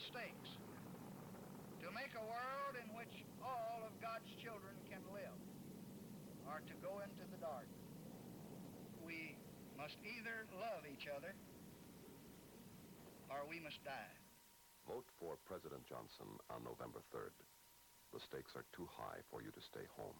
stakes to make a world in which all of God's children can live, or to go into the dark. We must either love each other or we must die. Vote for President Johnson on November 3rd. The stakes are too high for you to stay home.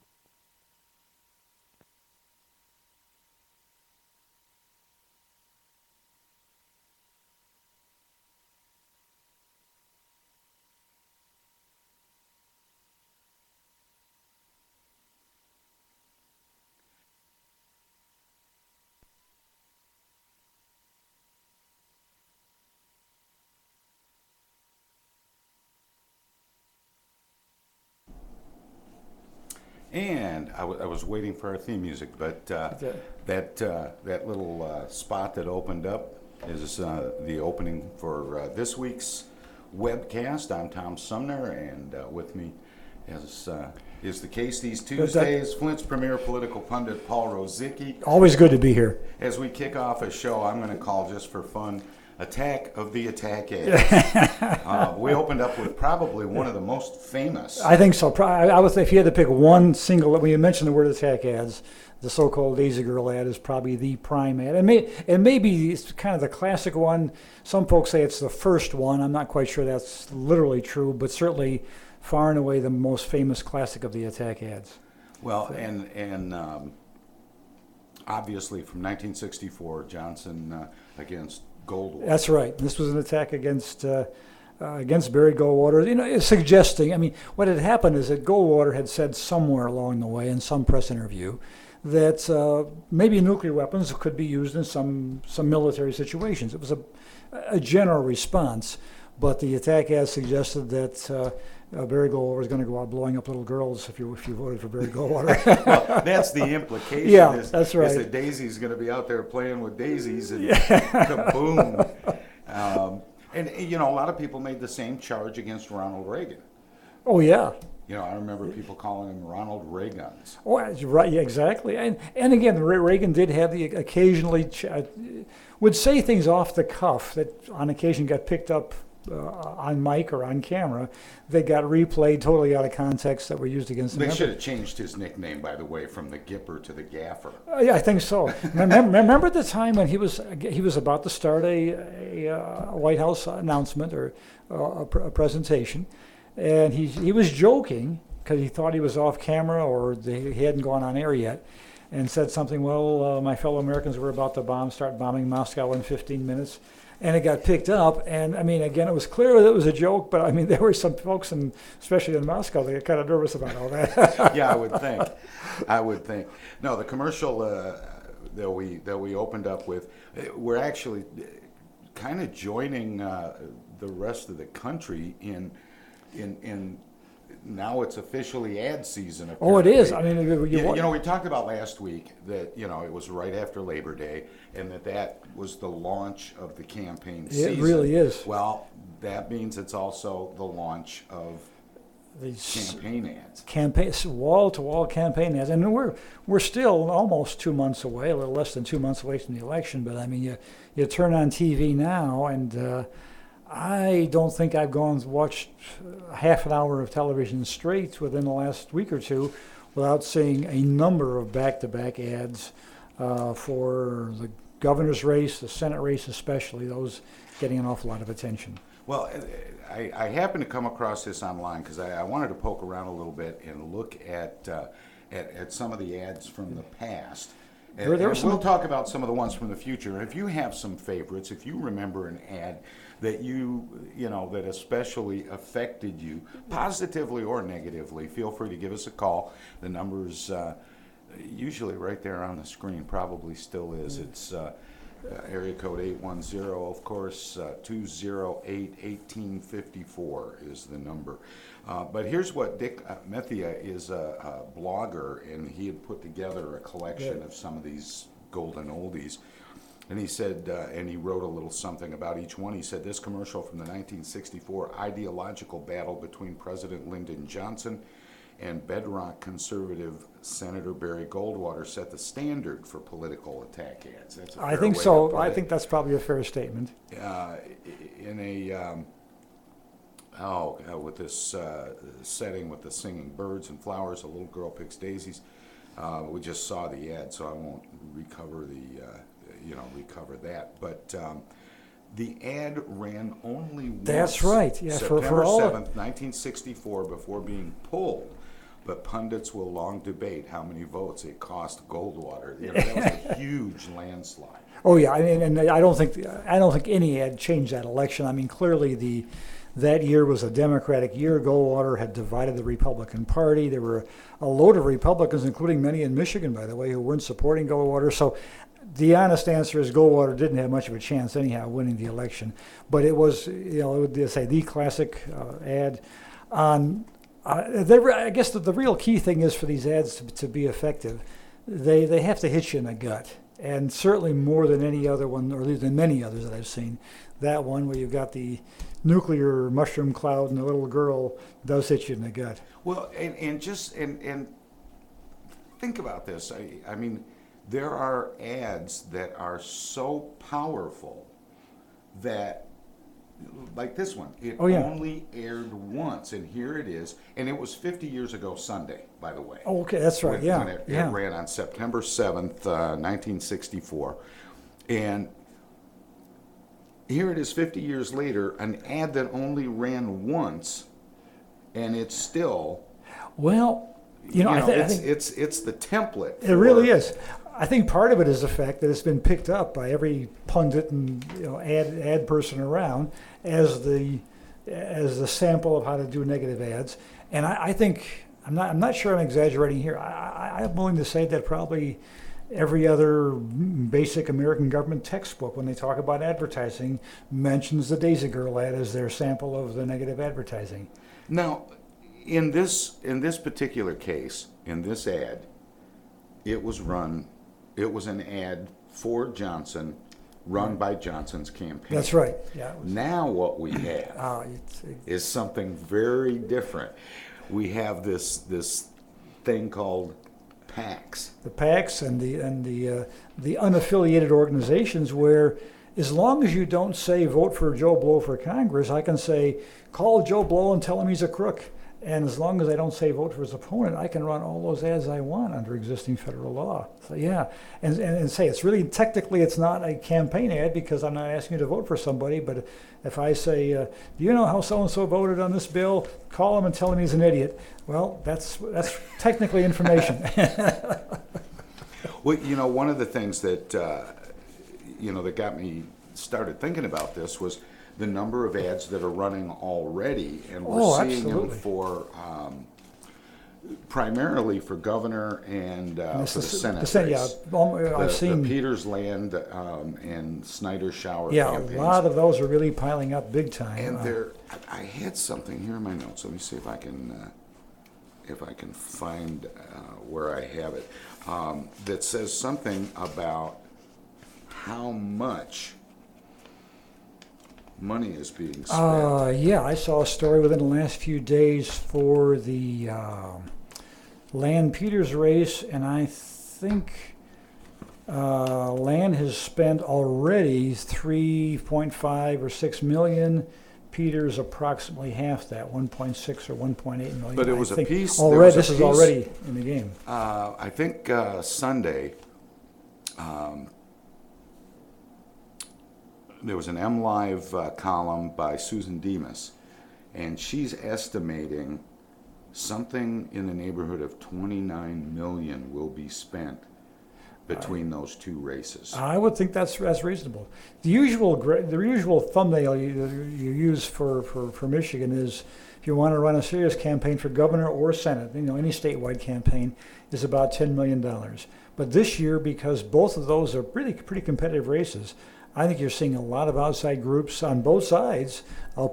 And I was waiting for our theme music, but that little spot that opened up is the opening for this week's webcast. I'm Tom Sumner, and with me is the case these Tuesdays, Flint's premier political pundit, Paul Rosicki. Always good to be here. As we kick off a show I'm going to call, just for fun, Attack of the Attack Ads. We opened up with probably one of the most famous. I think so. I would say if you had to pick one single, when you mentioned the word attack ads, the so-called Daisy Girl ad is probably the prime ad. And maybe it's kind of the classic one. Some folks say it's the first one. I'm not quite sure that's literally true, but certainly far and away the most famous classic of the attack ads. Well, and obviously from 1964, Johnson against Goldwater. That's right. This was an attack against Barry Goldwater. You know, it's suggesting. I mean, what had happened is that Goldwater had said somewhere along the way in some press interview that maybe nuclear weapons could be used in some military situations. It was a general response, but the attack ad suggested that Barry Goldwater was going to go out blowing up little girls if you voted for Barry Goldwater. Well, that's the implication. Yeah, that's right. Is that Daisy's going to be out there playing with daisies and kaboom. And you know, a lot of people made the same charge against Ronald Reagan. Oh yeah. You know, I remember people calling him Ronald Reagans. Oh, right, yeah, exactly. And again, Reagan did have the occasionally would say things off the cuff that on occasion got picked up on mic or on camera. They got replayed totally out of context that were used against him. They should have changed his nickname, by the way, from the Gipper to the Gaffer. Yeah, I think so. Remember the time when he was about to start a White House announcement or a presentation, and he was joking because he thought he was off camera or he hadn't gone on air yet, and said something. Well, my fellow Americans were about to start bombing Moscow in 15 minutes. And it got picked up, and I mean, again, it was clear that it was a joke, but I mean, there were some folks, especially in Moscow, that got kind of nervous about all that. Yeah, I would think. No, the commercial that we opened up with, we're actually kind of joining the rest of the country in now it's officially ad season. Apparently. Oh, it is. I mean, you know, we talked about last week that, you know, it was right after Labor Day, and that was the launch of the campaign season. It really is. Well, that means it's also the launch of these campaign ads. Wall-to-wall campaign ads. And we're still almost 2 months away, a little less than 2 months away from the election, but I mean, you turn on TV now, and I don't think I've watched half an hour of television straight within the last week or two without seeing a number of back-to-back ads for the governor's race, the Senate race especially, those getting an awful lot of attention. Well, I happened to come across this online because I wanted to poke around a little bit and look at some of the ads from the past. And we'll talk about some of the ones from the future. If you have some favorites, if you remember an ad that that especially affected you, positively or negatively, feel free to give us a call. The number's usually right there on the screen, probably still is. It's area code 810, of course, 208-1854 is the number. But here's what Dick Methia is a blogger, and he had put together a collection of some of these golden oldies. And he said, and he wrote a little something about each one. He said, this commercial from the 1964 ideological battle between President Lyndon Johnson and bedrock conservative Senator Barry Goldwater set the standard for political attack ads. That's a fair I think way so. to put I it. think that's probably a fair statement. In a with this setting with the singing birds and flowers, a little girl picks daisies. We just saw the ad, so I won't recover recover that. But the ad ran only once. That's right. Yeah, September for all 7th, 1964, before being pulled. But pundits will long debate how many votes it cost Goldwater. That was a huge landslide. Oh yeah, I mean, and I don't think any ad changed that election. I mean, clearly that year was a Democratic year. Goldwater had divided the Republican Party. There were a load of Republicans, including many in Michigan, by the way, who weren't supporting Goldwater. So the honest answer is Goldwater didn't have much of a chance anyhow winning the election. But it was, the classic ad on. I guess the real key thing is for these ads to be effective, they have to hit you in the gut. And certainly more than any other one, or than many others that I've seen, that one where you've got the nuclear mushroom cloud and the little girl does hit you in the gut. Well, and think about this. I mean, there are ads that are so powerful that, like this one, it only aired once, and here it is. And it was 50 years ago Sunday, by the way. Oh, okay, that's right, When it ran on September 7th, 1964. And here it is 50 years later, an ad that only ran once, and it's still... Well, I think it's the template. It really is. I think part of it is the fact that it's been picked up by every pundit and ad person around as the sample of how to do negative ads. And I think I'm not sure I'm exaggerating here. I'm willing to say that probably every other basic American government textbook, when they talk about advertising, mentions the Daisy Girl ad as their sample of the negative advertising. Now, in this particular case, in this ad, it was an ad for Johnson, run by Johnson's campaign. That's right. Yeah. Now what we have is something very different. We have this thing called PACs. The PACs and the unaffiliated organizations, where as long as you don't say vote for Joe Blow for Congress, I can say call Joe Blow and tell him he's a crook. And as long as I don't say vote for his opponent, I can run all those ads I want under existing federal law. So yeah, and say it's really, technically it's not a campaign ad because I'm not asking you to vote for somebody, but if I say, do you know how so-and-so voted on this bill? Call him and tell him he's an idiot. Well, that's technically information. Well, one of the things that, that got me started thinking about this was the number of ads that are running already, and we're seeing them for primarily for governor and for the Senate. I've seen the Peters Land and Snyder Shower. Yeah, campaigns. A lot of those are really piling up big time. And I had something here in my notes. Let me see if I can find where I have it that says something about how much money is being spent. Yeah, I saw a story within the last few days for the Land Peters race, and I think Land has spent already 3.5 or 6 million. Peters approximately half that, 1.6 or 1.8 million. But it was a piece. Already, this is already in the game. I think Sunday. There was an MLive column by Susan Demas, and she's estimating something in the neighborhood of 29 million will be spent between those two races. I would think that's reasonable. The usual thumbnail you use for Michigan is, if you want to run a serious campaign for governor or Senate, any statewide campaign, is about $10 million. But this year, because both of those are pretty competitive races, I think you're seeing a lot of outside groups on both sides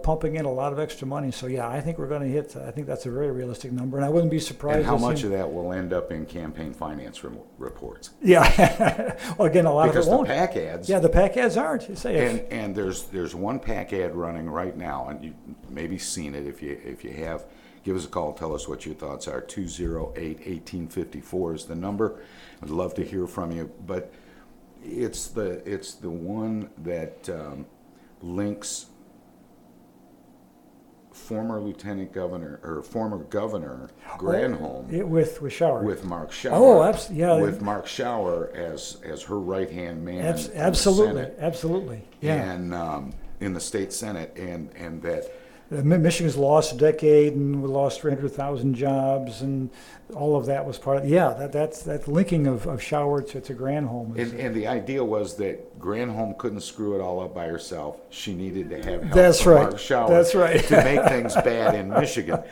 pumping in a lot of extra money. So yeah, I think we're going to hit. I think that's a very realistic number, and I wouldn't be surprised. And how much of that will end up in campaign finance reports? Yeah, well, again, a lot because of it won't. Because the PAC ads. Yeah, the PAC ads aren't. And there's one PAC ad running right now, and you've maybe seen it. If you have, give us a call. Tell us what your thoughts are. 208-1854 is the number. I'd love to hear from you, but. It's the one that links former lieutenant governor or former governor Granholm with Shower. with Mark Schauer. Oh, absolutely. Yeah. With Mark Schauer as her right hand man. Absolutely. In the Senate, Absolutely. Yeah. and in the state Senate, and that. Michigan's lost a decade, and we lost 300,000 jobs, and all of that was part of. Yeah, that linking of Shower to Granholm. And the idea was that Granholm couldn't screw it all up by herself. She needed to have help That's from right. Mark Schauer That's right. to make things bad in Michigan.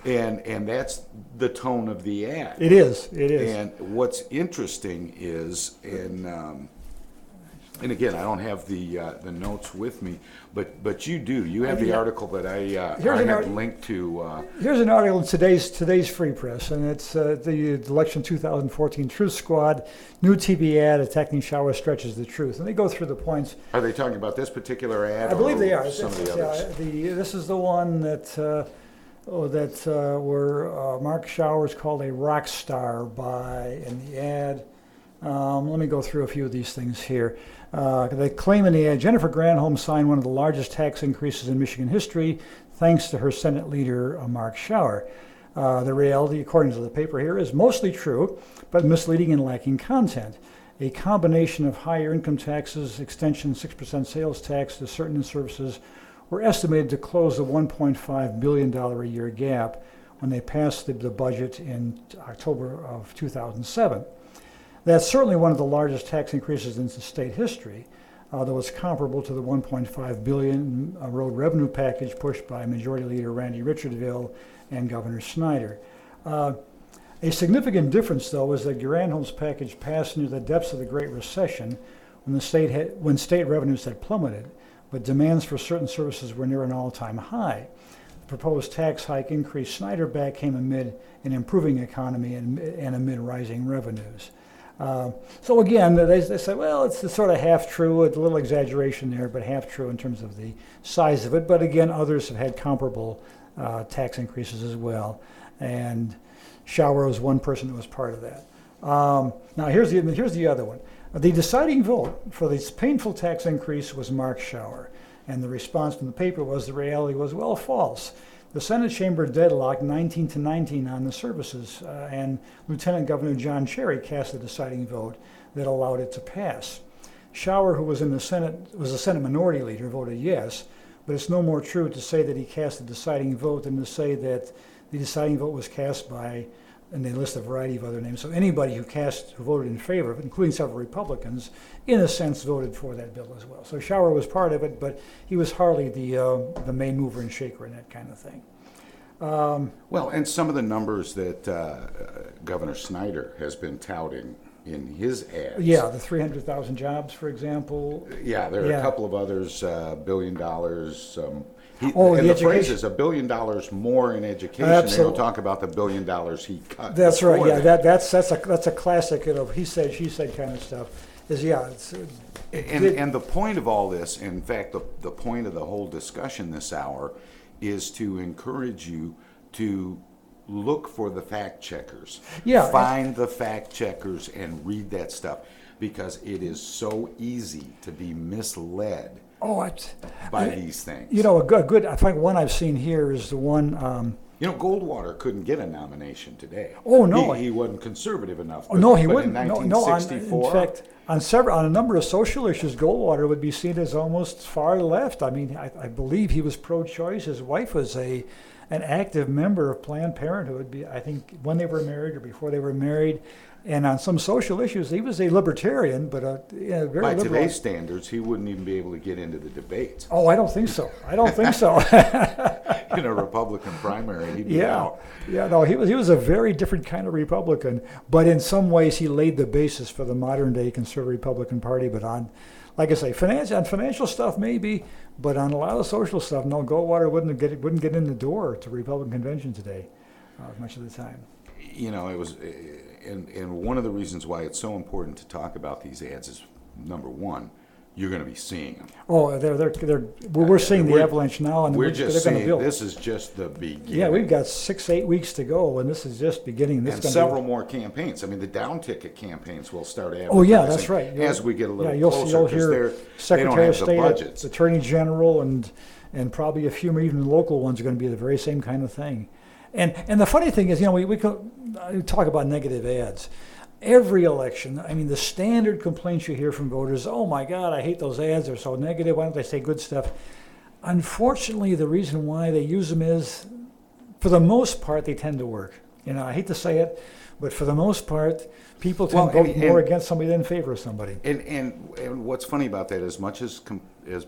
And that's the tone of the ad. It is. It is. And what's interesting is, and again, I don't have the notes with me, but you do. You have the article that I have linked to. Here's an article in today's Free Press, and it's the election 2014 Truth Squad, new TV ad attacking Shower stretches the truth, and they go through the points. Are they talking about this particular ad? I believe they are. Some of the others. This is the one that where Mark Shower is called a rock star in the ad. Let me go through a few of these things here. They claim in the ad, Jennifer Granholm signed one of the largest tax increases in Michigan history, thanks to her Senate leader, Mark Schauer. The reality, according to the paper here, is mostly true, but misleading and lacking content. A combination of higher income taxes, extension 6% sales tax to certain services were estimated to close the $1.5 billion a year gap when they passed the budget in October of 2007. That's certainly one of the largest tax increases in state history, though it's comparable to the $1.5 billion road revenue package pushed by Majority Leader Randy Richardville and Governor Snyder. A significant difference, though, is that Granholm's package passed near the depths of the Great Recession when state revenues had plummeted, but demands for certain services were near an all-time high. The proposed tax hike increased Snyder back came amid an improving economy and amid rising revenues. So again, they say, well, it's sort of half true, it's a little exaggeration there, but half true in terms of the size of it. But again, others have had comparable tax increases as well. And Schauer was one person that was part of that. Now here's the other one. The deciding vote for this painful tax increase was Mark Schauer. And the response from the paper was the reality was, well, false. The Senate chamber deadlocked 19-19 on the services, and Lieutenant Governor John Cherry cast the deciding vote that allowed it to pass. Schauer, who was a Senate minority leader, voted yes, but it's no more true to say that he cast the deciding vote than to say that the deciding vote was cast by, and they list a variety of other names. So anybody who voted in favor of it, including several Republicans, in a sense voted for that bill as well. So Schauer was part of it, but he was hardly the main mover and shaker in that kind of thing. Well, and some of the numbers that Governor Snyder has been touting in his ads. Yeah, the 300,000 jobs, for example. Yeah, there are a couple of others, $1 billion. The phrase is $1 billion more in education. Absolutely. They don't talk about the $1 billion he cut. That's right. Yeah, that. that's a classic of he said, she said kind of stuff. And the point of all this, in fact, the point of the whole discussion this hour, is to encourage you to look for the fact checkers. Yeah. Find the fact checkers and read that stuff, because it is so easy to be misled by these things. You know, a good. I think one I've seen here is the one. Goldwater couldn't get a nomination today. Oh no, he wasn't conservative enough. Oh no, he wouldn't. In 1964, in fact, on a number of social issues, Goldwater would be seen as almost far left. I mean, I believe he was pro-choice. His wife was an active member of Planned Parenthood. I think when they were married or before they were married. And on some social issues, he was a libertarian, but very by liberal. today's standards, he wouldn't even be able to get into the debates. Oh, I don't think so. In a Republican primary, he'd be out. Yeah, no, he was a very different kind of Republican, but in some ways he laid the basis for the modern day conservative Republican Party. But on, like I say, on financial stuff maybe, but on a lot of social stuff, no, Goldwater wouldn't get in the door to Republican convention today, much of the time. You know, it was. And one of the reasons why it's so important to talk about these ads is, number one, you're going to be seeing them. Oh, we're seeing the avalanche now, and we're just they're seeing. build. This is just the beginning. Yeah, we've got 6-8 weeks to go, and this is just beginning. And several more campaigns. I mean, the down ticket campaigns will start advertising. Oh yeah, that's right. As we get a little you'll closer, hear because Secretary they don't have of State, the budgets. Attorney General, and and probably a few even local ones are going to be the very same kind of thing. And the funny thing is, we talk about negative ads. Every election, I mean, the standard complaints you hear from voters, oh my God, I hate those ads, they're so negative, why don't they say good stuff? Unfortunately, the reason why they use them is, for the most part, they tend to work. I hate to say it, but for the most part, people tend to vote more against somebody than in favor of somebody. And what's funny about that, as much as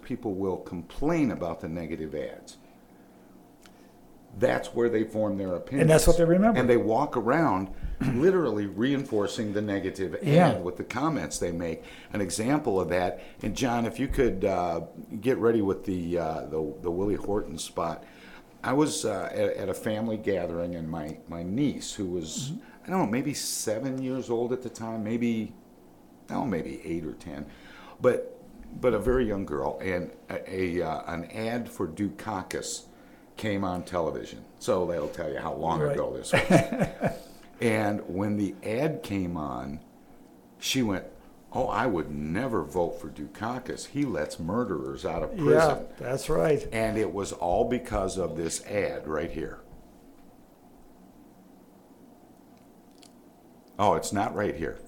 people will complain about the negative ads, that's where they form their opinions. And that's what they remember. And they walk around literally reinforcing the negative ad with the comments they make. An example of that, and John, if you could get ready with the Willie Horton spot. I was at a family gathering, and my niece, who was, I don't know, maybe 7 years old at the time, maybe 8 or 10, but a very young girl, and an ad for Dukakis came on television. So that'll tell you how long ago this was. And when the ad came on, she went, oh, I would never vote for Dukakis. He lets murderers out of prison. Yeah, that's right. And it was all because of this ad right here. Oh, it's not right here.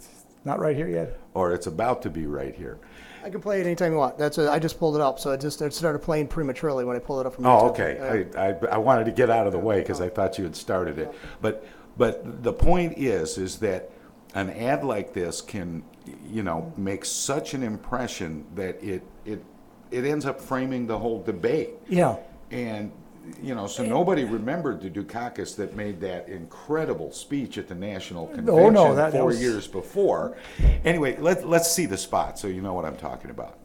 Not right here yet? Or it's about to be right here. I can play it anytime you want. I just pulled it up, so it started playing prematurely when I pulled it up from Oh, YouTube. okay. I wanted to get out of the way because I thought you had started it. But the point is that an ad like this can, make such an impression that it ends up framing the whole debate. Yeah. And so nobody remembered the Dukakis that made that incredible speech at the National Convention that 4 years before. Anyway, let's see the spot so you know what I'm talking about.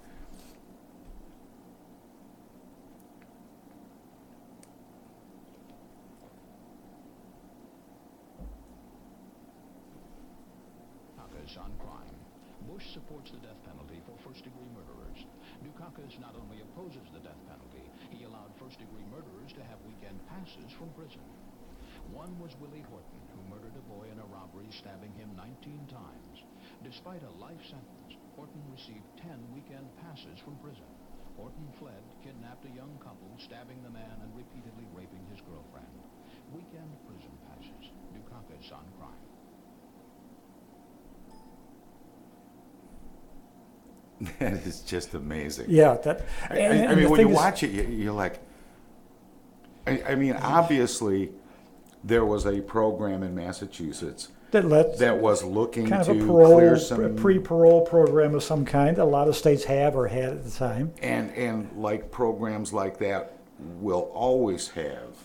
Dukakis on crime. Bush supports the death penalty for first-degree murderers. Dukakis not only opposes the death penalty, he allowed first-degree murderers to have weekend passes from prison. One was Willie Horton, who murdered a boy in a robbery, stabbing him 19 times. Despite a life sentence, Horton received 10 weekend passes from prison. Horton fled, kidnapped a young couple, stabbing the man and repeatedly raping his girlfriend. Weekend prison passes. Dukakis on crime. That is just amazing. Yeah. I mean, when you watch it, you're like, I mean, obviously, there was a program in Massachusetts that was looking kind to of a clear some pre-parole program of some kind. A lot of states have or had at the time. And like programs like that will always have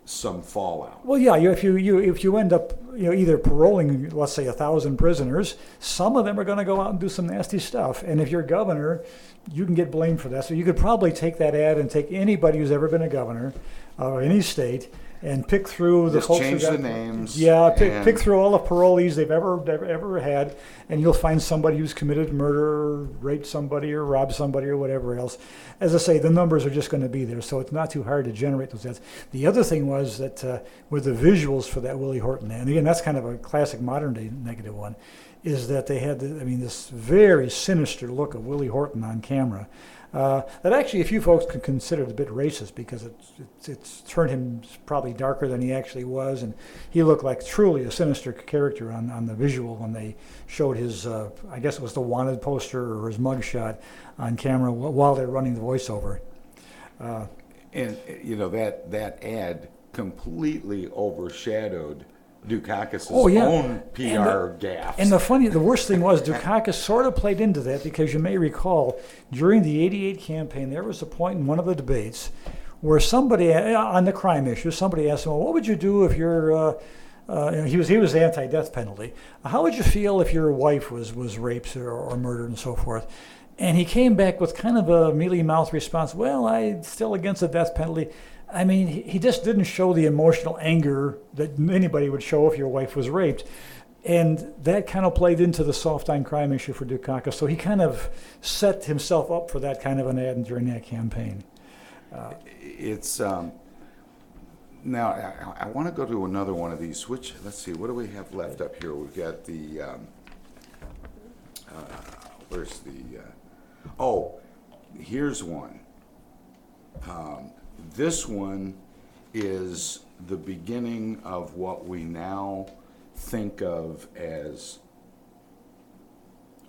some fallout. Well, yeah. If you end up either paroling, let's say 1,000 prisoners, some of them are going to go out and do some nasty stuff. And if you're governor, you can get blamed for that. So you could probably take that ad and take anybody who's ever been a governor of any state and pick through the folks change the names. Yeah, pick through all the parolees they've ever had, and you'll find somebody who's committed murder, raped somebody, or robbed somebody, or whatever else. As I say, the numbers are just going to be there, so it's not too hard to generate those ads. The other thing was that with the visuals for that Willie Horton ad, and again, that's kind of a classic modern day negative one, is that they had this very sinister look of Willie Horton on camera. That actually a few folks could consider it a bit racist because it's turned him probably darker than he actually was, and he looked like truly a sinister character on the visual when they showed his, I guess it was the wanted poster or his mugshot on camera while they're running the voiceover. And that ad completely overshadowed Dukakis' own PR gaffe. And the worst thing was Dukakis sort of played into that because you may recall during the '88 campaign there was a point in one of the debates where somebody on the crime issue, somebody asked him, well, what would you do if your he was anti-death penalty. How would you feel if your wife was raped or murdered and so forth? And he came back with kind of a mealy-mouthed response, well, I'm still against the death penalty. I mean, he just didn't show the emotional anger that anybody would show if your wife was raped. And that kind of played into the soft on crime issue for Dukakis. So he kind of set himself up for that kind of an ad during that campaign. It's now I want to go to another one of these. Let's see, what do we have left up here? We've got the where's the here's one. This one is the beginning of what we now think of as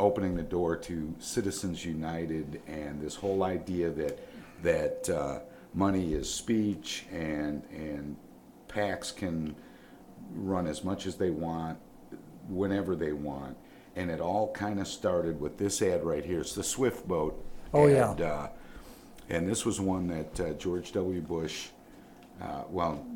opening the door to Citizens United and this whole idea that money is speech and PACs can run as much as they want, whenever they want. And it all kind of started with this ad right here. It's the Swift boat. Oh, ad, yeah. And this was one that George W. Bush,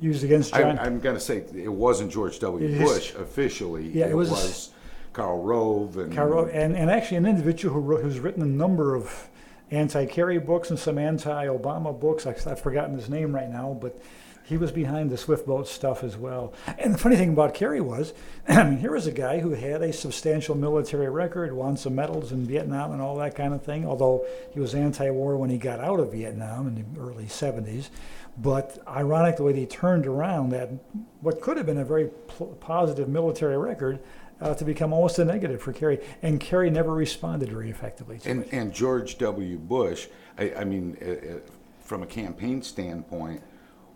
Used against John. I'm going to say it wasn't George W. Bush officially. Yeah, it was Karl Rove. And actually an individual who's written a number of anti-Kerry books and some anti-Obama books. I've forgotten his name right now, but he was behind the Swift boat stuff as well. And the funny thing about Kerry was, I mean, here was a guy who had a substantial military record, won some medals in Vietnam and all that kind of thing, although he was anti-war when he got out of Vietnam in the early 70s. But ironic the way they turned around that what could have been a very positive military record to become almost a negative for Kerry. And Kerry never responded very effectively to it. And George W. Bush, I mean, from a campaign standpoint,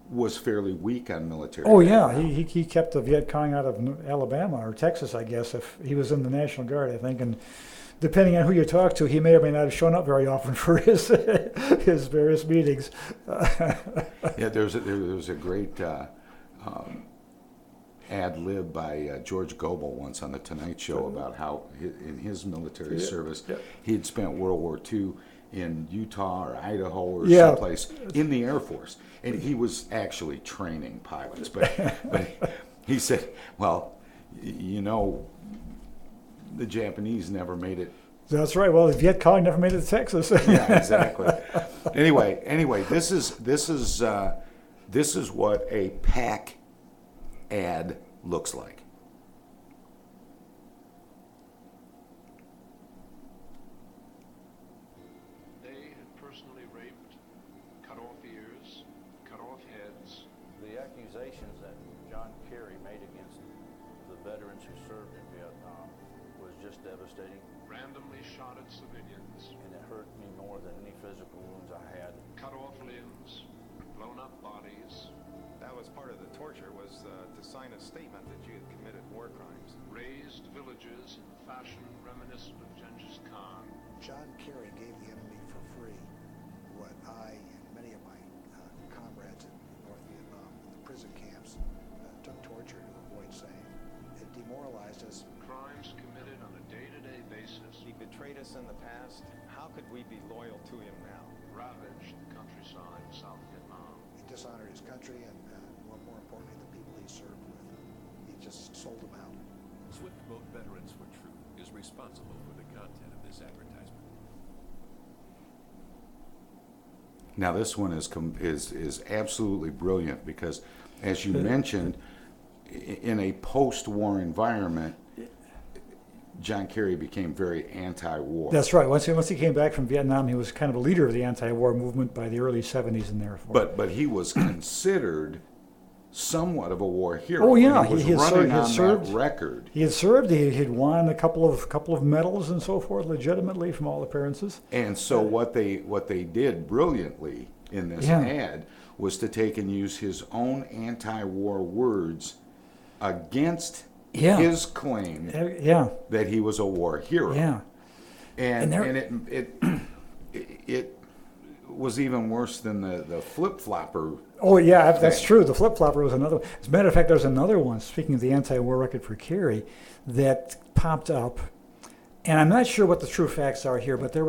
was fairly weak on military. Oh, yeah. He kept the Viet Cong out of Alabama or Texas, I guess, if he was in the National Guard, I think. And depending on who you talk to, he may or may not have shown up very often for his his various meetings. Yeah, there was a great ad lib by George Gobel once on the Tonight Show about how in his military service he had spent World War II in Utah or Idaho or someplace in the Air Force, and he was actually training pilots. But he said, "Well, you know, the Japanese never made it." That's right. Well, the Viet Cong never made it to Texas. Yeah, exactly. Anyway, this is what a PAC ad looks like. They had personally raped, cut off ears, cut off heads. The accusations that John Kerry made against the veterans who served in Vietnam was just devastating, Randomly shot at civilians, and it hurt me more than any physical wounds I had. cut off limbs, blown up bodies, That was part of the torture, was to sign a statement that you had committed war crimes. razed villages in fashion reminiscent of Genghis Khan. John Kerry gave the enemy for free what I and many of my comrades in North Vietnam, in the prison camps, took torture to avoid saying. It demoralized us. Crimes committed on a day-to-day basis He betrayed us in the past. How could we be loyal to him now? ravaged the countryside of South Vietnam. He dishonored his country and, more importantly, the people he served with. He just sold them out. Swift Boat Veterans for Truth is responsible for the content of this advertisement. Now this one is absolutely brilliant because, as you mentioned, in a post-war environment, John Kerry became very anti-war. That's right. Once he came back from Vietnam, he was kind of a leader of the anti-war movement by the early 70s and therefore. But he was considered somewhat of a war hero. Oh yeah, he was running on that record. He had served. He had won a couple of medals and so forth, legitimately from all appearances. And so what they did brilliantly in this ad was to take and use his own anti-war words against his claim that he was a war hero. Yeah, and it was even worse than the flip-flopper. Oh yeah, that's true. The flip-flopper was another one. As a matter of fact, there's another one, speaking of the anti-war record for Kerry, that popped up. And I'm not sure what the true facts are here, but there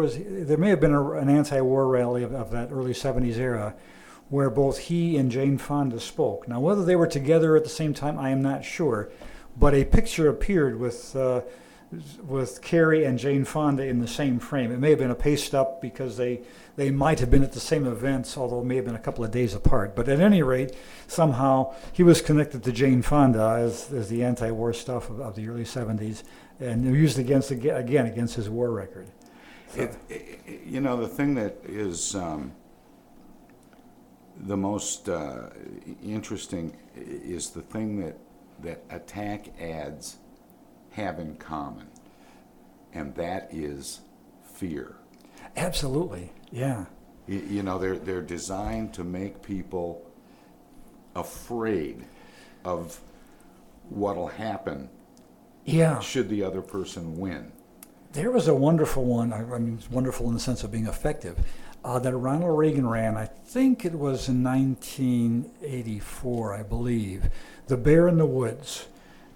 may have been an anti-war rally of that early 70s era where both he and Jane Fonda spoke. Now, whether they were together at the same time, I am not sure. But a picture appeared with Kerry and Jane Fonda in the same frame. It may have been a paste up because they might have been at the same events, although it may have been a couple of days apart. But at any rate, somehow he was connected to Jane Fonda as the anti-war stuff of the early 70s, and used against his war record. So. The thing that is the most interesting is the thing that attack ads have in common, and that is fear. Absolutely, yeah. You know, they're designed to make people afraid of what'll happen Yeah. should the other person win. There was a wonderful one. I mean, it's wonderful in the sense of being effective. That Ronald Reagan ran. I think it was in 1984, I believe. The Bear in the Woods.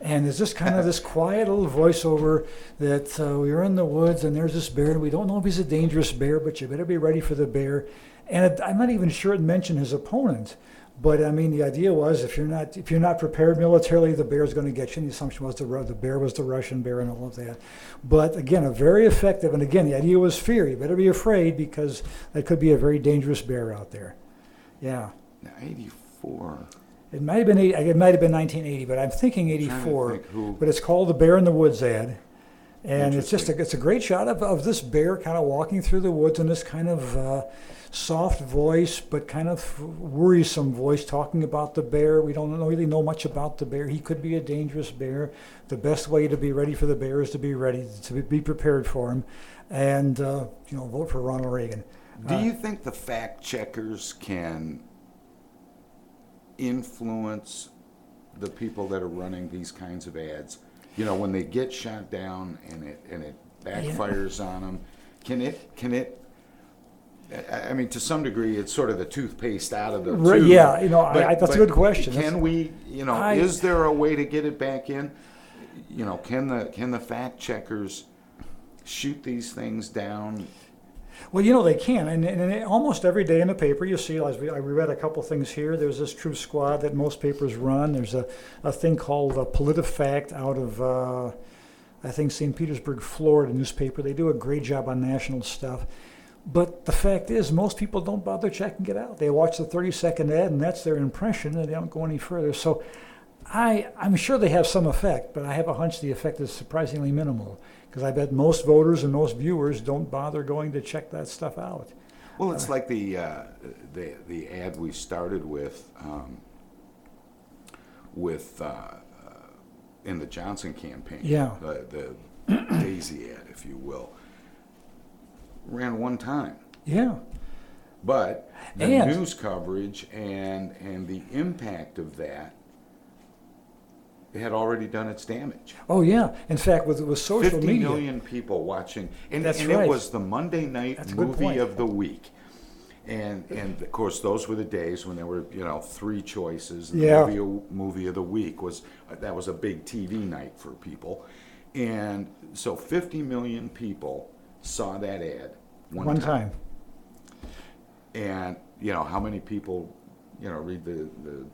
And it's just kind of this quiet little voiceover that we were in the woods and there's this bear and we don't know if he's a dangerous bear, but you better be ready for the bear. And I'm not even sure it mentioned his opponent. But I mean, the idea was if you're not prepared militarily, the bear's going to get you. And the assumption was the bear was the Russian bear and all of that. But again, a very effective. And again, the idea was fear. You better be afraid because that could be a very dangerous bear out there. Yeah. Now, 84. It might have been 1980, but I'm thinking 84. But it's called the Bear in the Woods ad. And it's a great shot of this bear kind of walking through the woods in this kind of soft voice, but kind of worrisome voice, talking about the bear. We don't really know much about the bear. He could be a dangerous bear. The best way to be ready for the bear is to be ready, to be prepared for him, and vote for Ronald Reagan. Do you think the fact checkers can influence the people that are running these kinds of ads? You know, when they get shot down and it backfires on them, can it? I mean, to some degree, it's sort of the toothpaste out of the tube. Yeah, that's a good question. Can we? Is there a way to get it back in? You know, can the fact checkers shoot these things down? Well, they can, and almost every day in the paper you see, I read a couple things here, there's this Truth Squad that most papers run. There's a thing called PolitiFact out of, I think, St. Petersburg, Florida newspaper. They do a great job on national stuff. But the fact is, most people don't bother checking it out. They watch the 30-second ad, and that's their impression, and they don't go any further. So I'm sure they have some effect, but I have a hunch the effect is surprisingly minimal. Because I bet most voters and most viewers don't bother going to check that stuff out. Well, it's like the ad we started with in the Johnson campaign. Yeah. The Daisy ad, if you will, ran one time. Yeah. But the news coverage and the impact of that, it had already done its damage. Oh, yeah. In fact, with social 50 media. 50 million people watching. And, That's and right. it was the Monday night That's a good movie point. of the week. And of course, those were the days when there were, three choices. And Yeah. the movie of the week was a big TV night for people. And so 50 million people saw that ad one time. And, how many people read the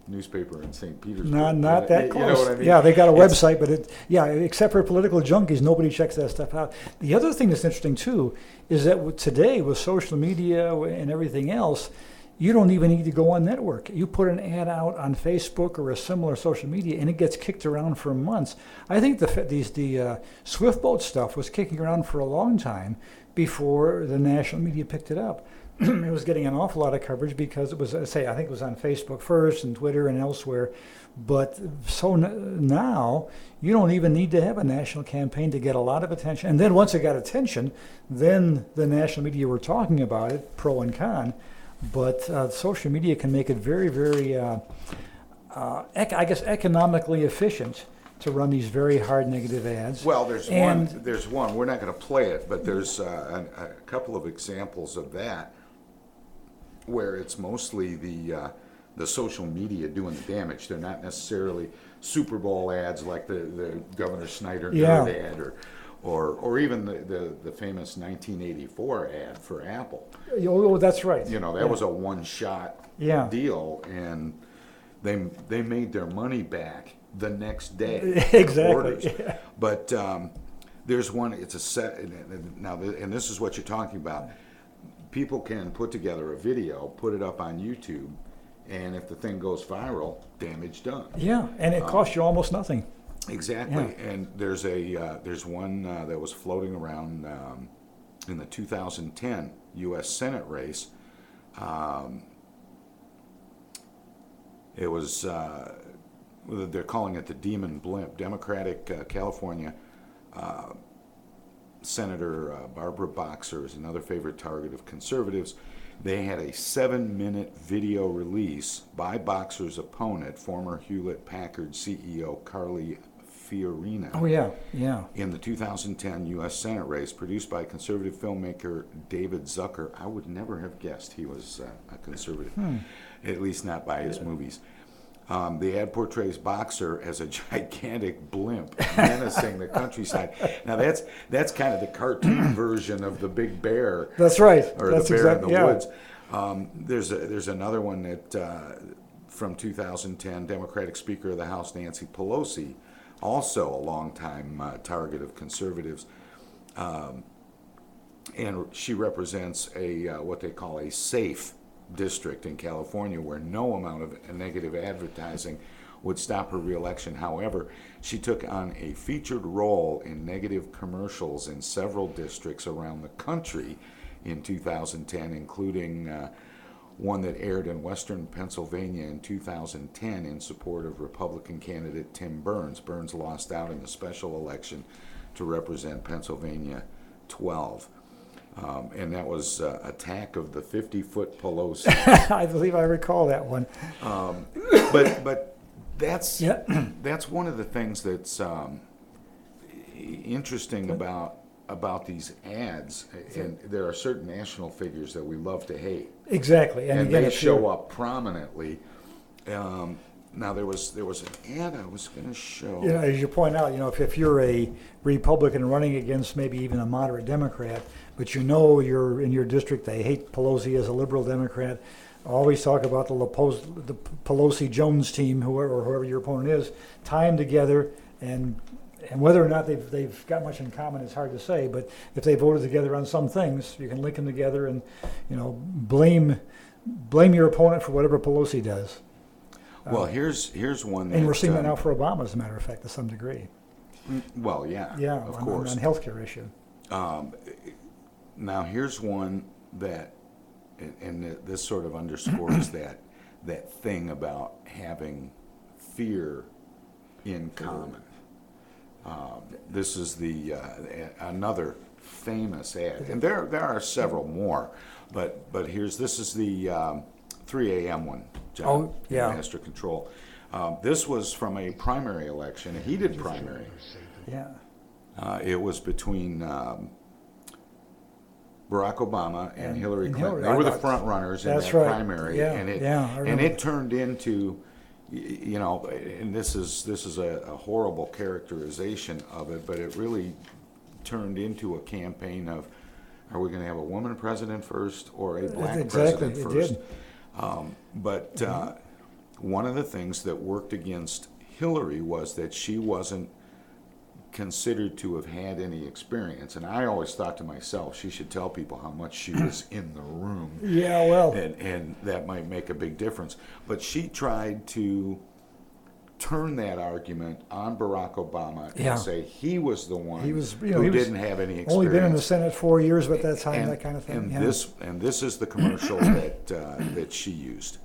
newspaper in St. Petersburg? Not that close. You know what I mean? Yeah, they got a website, but except for political junkies, nobody checks that stuff out. The other thing that's interesting too is that today with social media and everything else, you don't even need to go on network. You put an ad out on Facebook or a similar social media, and it gets kicked around for months. I think the Swift boat stuff was kicking around for a long time before the national media picked it up. It was getting an awful lot of coverage because it was, I think it was on Facebook first and Twitter and elsewhere. But so now you don't even need to have a national campaign to get a lot of attention. And then once it got attention, then the national media were talking about it, pro and con. But social media can make it very, very, economically efficient to run these very hard negative ads. Well, there's one. We're not going to play it, but there's a couple of examples of that where it's mostly the social media doing the damage. They're not necessarily Super Bowl ads like the Governor Snyder nerd ad or even the famous 1984 ad for Apple. Oh, that's right. That was a one-shot deal, and they made their money back the next day. Exactly. Yeah. But there's one. It's a set now, and this is what you're talking about. People can put together a video, put it up on YouTube, and if the thing goes viral, damage done. Yeah, and it costs you almost nothing. Exactly. Yeah. And there's one that was floating around in the 2010 U.S. Senate race. It was. They're calling it the Demon Blimp. Democratic California Senator Barbara Boxer is another favorite target of conservatives. They had a 7-minute video release by Boxer's opponent, former Hewlett-Packard CEO Carly Fiorina. Oh, yeah, yeah. In the 2010 U.S. Senate race, produced by conservative filmmaker David Zucker. I would never have guessed he was a conservative, at least not by his movies. The ad portrays Boxer as a gigantic blimp menacing the countryside. Now that's kind of the cartoon version of the big bear. That's right. Or that's the bear exactly, in the yeah. woods. There's another one that from 2010, Democratic Speaker of the House Nancy Pelosi, also a longtime target of conservatives, and she represents what they call a safe district in California where no amount of negative advertising would stop her reelection. However, she took on a featured role in negative commercials in several districts around the country in 2010, including one that aired in western Pennsylvania in 2010 in support of Republican candidate Tim Burns. Burns lost out in the special election to represent Pennsylvania 12. And that was Attack of the 50-Foot Pelosi. I believe I recall that one. But that's that's one of the things that's interesting about these ads. And there are certain national figures that we love to hate. Exactly, and again, they show up prominently. Now there was an ad I was going to show. You know, as you point out, if you're a Republican running against maybe even a moderate Democrat, but you're in your district, they hate Pelosi as a liberal Democrat. Always talk about the Pelosi-Jones team, whoever your opponent is, tie them together, and whether or not they've got much in common is hard to say. But if they voted together on some things, you can link them together and blame your opponent for whatever Pelosi does. Well, here's one. And we're seeing that now for Obama, as a matter of fact, to some degree. Well, yeah, of course. On healthcare issue. Now, here's one that, and this sort of underscores that thing about having fear in common. This is another famous ad, and there are several more, but this is the 3 a.m. one. John, oh, yeah. Master Control. This was from a primary election, a heated primary. Yeah. It was between Barack Obama and Hillary Clinton. They I were the thought- front runners in That's that right. primary, Yeah, and I remember. it turned into, and this is a horrible characterization of it, but it really turned into a campaign of, are we going to have a woman president first or a black president first? Did. But one of the things that worked against Hillary was that she wasn't considered to have had any experience. And I always thought to myself, she should tell people how much she was in the room. Yeah, well. And that might make a big difference. But she tried to turn that argument on Barack Obama and say he was the one who didn't have any experience. Only been in the Senate 4 years at that time, that kind of thing. And this is the commercial that she used.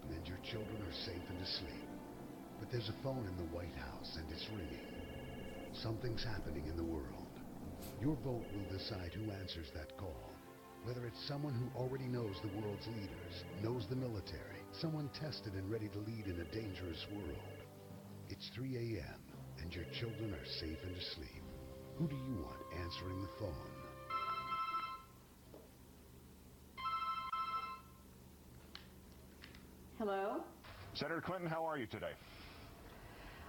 And your children are safe and asleep. But there's a phone in the White House and it's ringing. Something's happening in the world. Your vote will decide who answers that call. Whether it's someone who already knows the world's leaders, knows the military, someone tested and ready to lead in a dangerous world. It's 3 a.m. and your children are safe and asleep. Who do you want answering the phone? Hello? Senator Clinton, how are you today?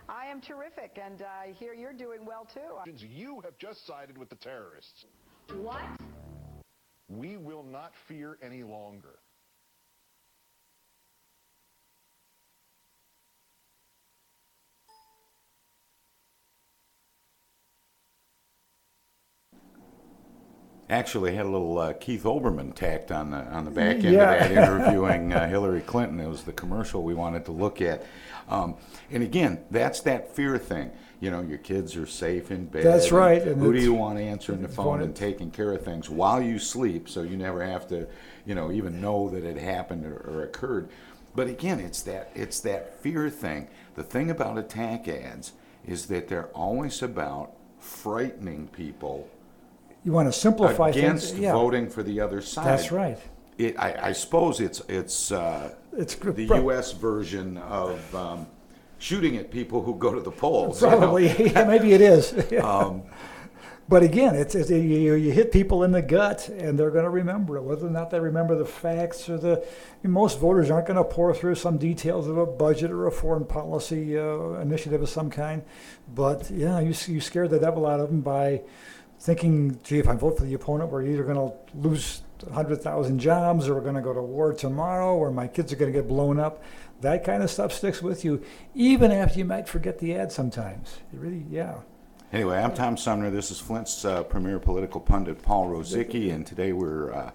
I am terrific, and I hear you're doing well, too. You have just sided with the terrorists. What? We will not fear any longer. Actually had a little Keith Olbermann tacked on the back end of that, interviewing Hillary Clinton. It was the commercial we wanted to look at. And again, that's that fear thing. Your kids are safe in bed. That's right. And who do you want answering the phone and taking care of things while you sleep, so you never have to, even know that it happened or occurred. But again, it's that fear thing. The thing about attack ads is that they're always about frightening people You want to simplify against things. Yeah. voting for the other side. That's right. I suppose it's the U.S. version of shooting at people who go to the polls. Probably, yeah, maybe it is. Um, But again, you hit people in the gut, and they're going to remember it. Whether or not they remember the facts or most voters aren't going to pour through some details of a budget or a foreign policy initiative of some kind. But yeah, you scared the devil out of them by thinking, gee, if I vote for the opponent, we're either going to lose 100,000 jobs, or we're going to go to war tomorrow, or my kids are going to get blown up. That kind of stuff sticks with you, even after you might forget the ad sometimes. It really, yeah. Anyway, I'm Tom Sumner. This is Flint's premier political pundit, Paul Rosicki, and today we're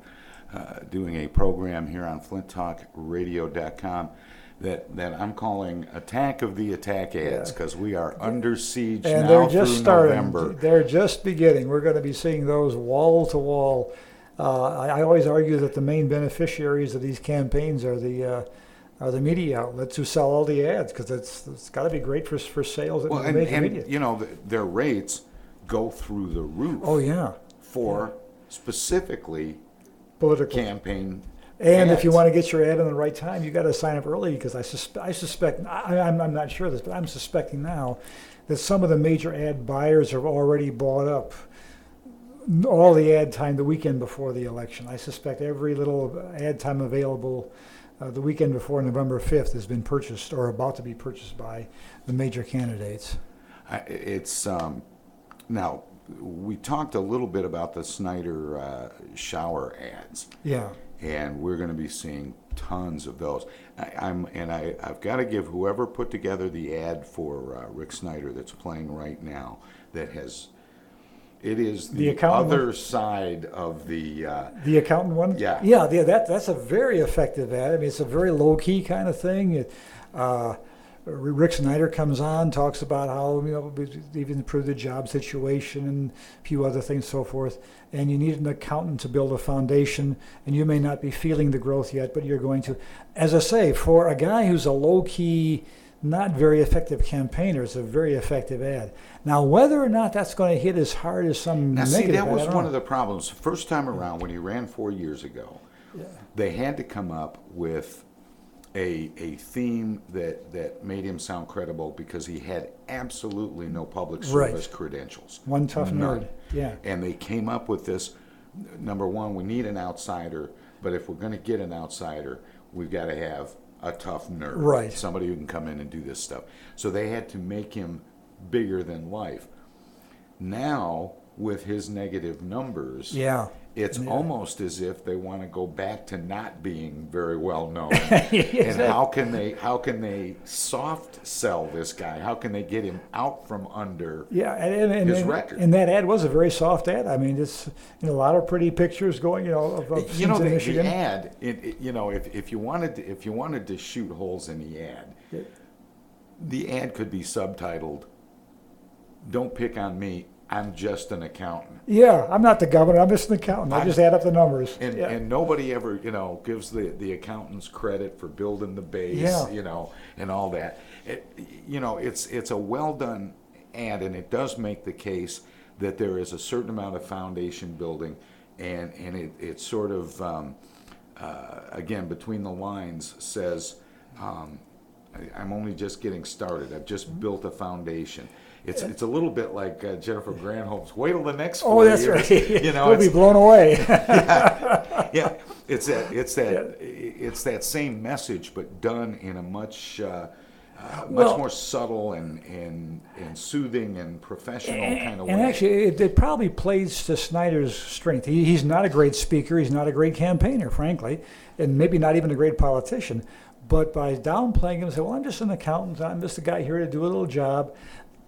doing a program here on FlintTalkRadio.com that I'm calling Attack of the Attack Ads, because we are under siege and now they're just through starting. November. They're just beginning. We're going to be seeing those wall to wall. I always argue that the main beneficiaries of these campaigns are the media outlets who sell all the ads, because it's got to be great for sales in the major media. You know, their rates go through the roof. Oh yeah. For specifically political campaign. And ads. if you want to get your ad in the right time, you got to sign up early, because I suspect I'm not sure of this, but I'm suspecting now that some of the major ad buyers have already bought up all the ad time the weekend before the election. I suspect every little ad time available the weekend before November 5th has been purchased or about to be purchased by the major candidates. It's now, we talked a little bit about the Snyder shower ads. Yeah. And we're going to be seeing tons of those. I've got to give whoever put together the ad for Rick Snyder that's playing right now, it is the other side of the accountant one. Yeah, that's a very effective ad. I mean, it's a very low key kind of thing. Rick Snyder comes on, talks about how they've improved the job situation and a few other things, so forth. And you need an accountant to build a foundation, and you may not be feeling the growth yet, but you're going to. As I say, for a guy who's a low key, not very effective campaigner, it's a very effective ad. Now, whether or not that's going to hit as hard as some negative. See, that was one of the problems. First time around, when he ran 4 years ago, they had to come up with a theme that made him sound credible, because he had absolutely no public service credentials. One tough None. nerd. Yeah. And they came up with this, number one, we need an outsider, but if we're going to get an outsider, we've got to have a tough nerd. Right. Somebody who can come in and do this stuff. So they had to make him bigger than life. Now, with his negative numbers, it's almost as if they want to go back to not being very well known. And how can they soft sell this guy? How can they get him out from under his record? And that ad was a very soft ad. I mean, it's a lot of pretty pictures going, of scenes in Michigan. The ad, if you wanted to shoot holes in the ad could be subtitled, "Don't pick on me, I'm just an accountant." Yeah, I'm not the governor. I'm just an accountant. I just add up the numbers. And nobody ever, gives the accountants credit for building the base, and all that. It's a well done ad, and it does make the case that there is a certain amount of foundation building, and it sort of, again, between the lines says, I'm only just getting started. I've just built a foundation. It's a little bit like Jennifer Granholm's "Wait till the next 4 years." That's right. We'll be blown away. It's that same message, but done in a much more subtle and soothing and professional kind of way. And actually, it probably plays to Snyder's strength. He's not a great speaker. He's not a great campaigner, frankly, and maybe not even a great politician. But by downplaying him, say, "Well, I'm just an accountant. I'm just a guy here to do a little job."